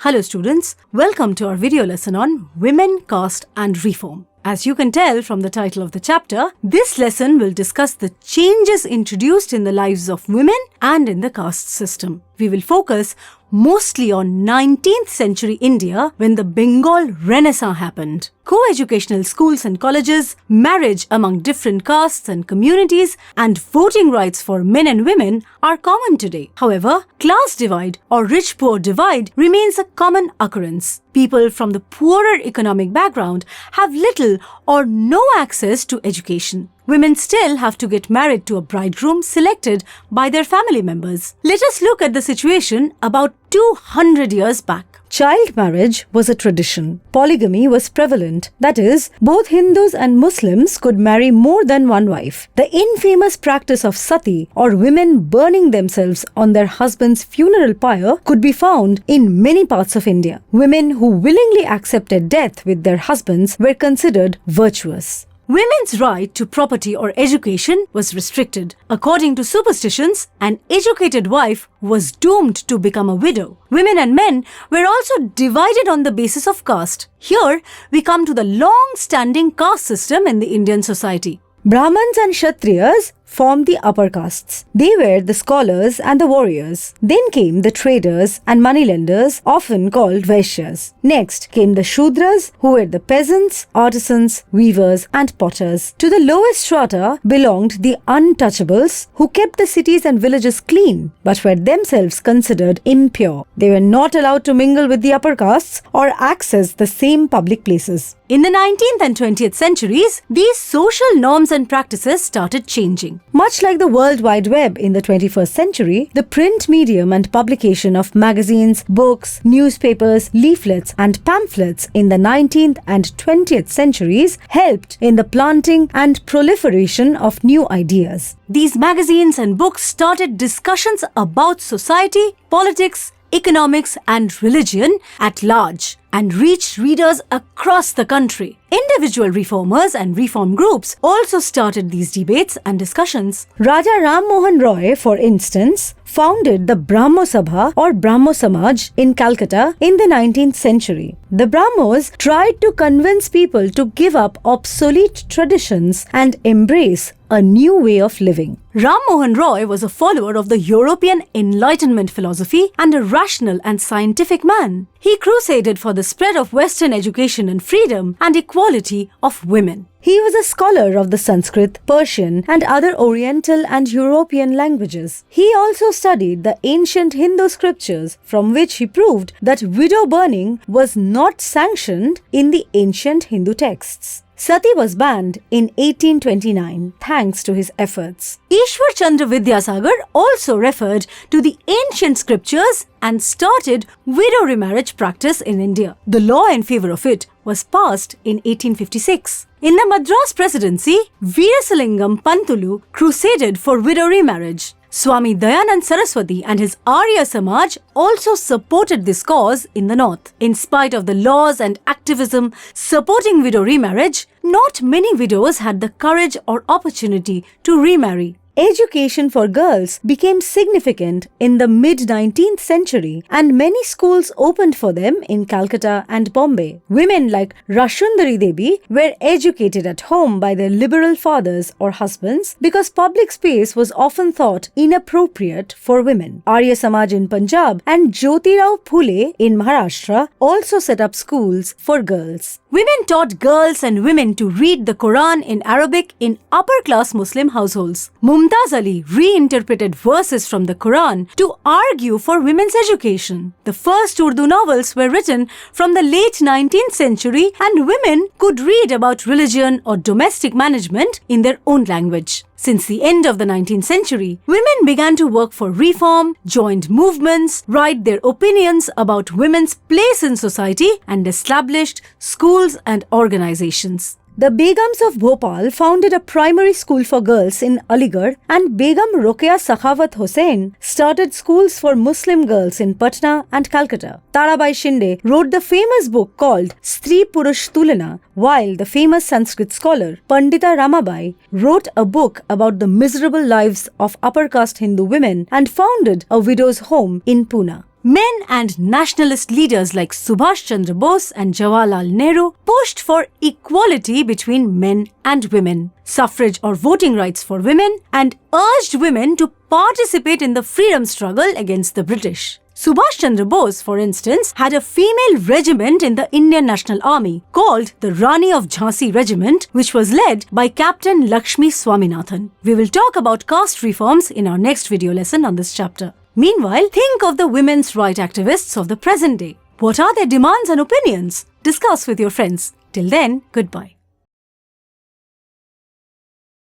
Hello students, welcome to our video lesson on Women, Caste and Reform. As you can tell from the title of the chapter, this lesson will discuss the changes introduced in the lives of women and in the caste system. We will focus mostly on 19th century India when the Bengal Renaissance happened. Co-educational schools and colleges, marriage among different castes and communities, and voting rights for men and women are common today. However, class divide or rich-poor divide remains a common occurrence. People from the poorer economic background have little or no access to education. Women still have to get married to a bridegroom selected by their family members. Let us look at the situation about 200 years back. Child marriage was a tradition. Polygamy was prevalent. That is, both Hindus and Muslims could marry more than one wife. The infamous practice of sati, or women burning themselves on their husband's funeral pyre, could be found in many parts of India. Women who willingly accepted death with their husbands were considered virtuous. Women's right to property or education was restricted. According to superstitions, an educated wife was doomed to become a widow. Women and men were also divided on the basis of caste. Here, we come to the long-standing caste system in the Indian society. Brahmins and Kshatriyas formed the upper castes. They were the scholars and the warriors. Then came the traders and moneylenders, often called Vaishyas. Next came the Shudras, who were the peasants, artisans, weavers and potters. To the lowest strata belonged the untouchables, who kept the cities and villages clean, but were themselves considered impure. They were not allowed to mingle with the upper castes or access the same public places. In the 19th and 20th centuries, these social norms and practices started changing. Much like the World Wide Web in the 21st century, the print medium and publication of magazines, books, newspapers, leaflets and pamphlets in the 19th and 20th centuries helped in the planting and proliferation of new ideas. These magazines and books started discussions about society, politics, economics and religion at large and reached readers across the country. Individual reformers and reform groups also started these debates and discussions. Raja Ram Mohan Roy, for instance, founded the Brahmo Sabha or Brahmo Samaj in Calcutta in the 19th century. The Brahmos tried to convince people to give up obsolete traditions and embrace a new way of living. Ram Mohan Roy was a follower of the European Enlightenment philosophy and a rational and scientific man. He crusaded for the spread of Western education and freedom and equality of women. He was a scholar of the Sanskrit, Persian, and other Oriental and European languages. He also studied the ancient Hindu scriptures, from which he proved that widow burning was not sanctioned in the ancient Hindu texts. Sati was banned in 1829 thanks to his efforts. Ishwar Chandra Vidyasagar also referred to the ancient scriptures and started widow remarriage practice in India. The law in favor of it was passed in 1856. In the Madras Presidency, Veerasalingam Pantulu crusaded for widow remarriage. Swami Dayanand Saraswati and his Arya Samaj also supported this cause in the north. In spite of the laws and activism supporting widow remarriage, not many widows had the courage or opportunity to remarry. Education for girls became significant in the mid-19th century and many schools opened for them in Calcutta and Bombay. Women like Rashundari Devi were educated at home by their liberal fathers or husbands because public space was often thought inappropriate for women. Arya Samaj in Punjab and Jyotirao Phule in Maharashtra also set up schools for girls. Women taught girls and women to read the Quran in Arabic in upper-class Muslim households. Mumtaz Ali reinterpreted verses from the Quran to argue for women's education. The first Urdu novels were written from the late 19th century and women could read about religion or domestic management in their own language. Since the end of the 19th century, women began to work for reform, joined movements, write their opinions about women's place in society, and established schools and organizations. The Begums of Bhopal founded a primary school for girls in Aligarh, and Begum Rokeya Sakhawat Hossain started schools for Muslim girls in Patna and Calcutta. Tarabai Shinde wrote the famous book called Stri Purush Tulana, while the famous Sanskrit scholar Pandita Ramabai wrote a book about the miserable lives of upper caste Hindu women and founded a widow's home in Pune. Men and nationalist leaders like Subhash Chandra Bose and Jawaharlal Nehru pushed for equality between men and women, suffrage or voting rights for women, and urged women to participate in the freedom struggle against the British. Subhash Chandra Bose, for instance, had a female regiment in the Indian National Army called the Rani of Jhansi Regiment, which was led by Captain Lakshmi Swaminathan. We will talk about caste reforms in our next video lesson on this chapter. Meanwhile, think of the women's rights activists of the present day. What are their demands and opinions? Discuss with your friends. Till then, goodbye.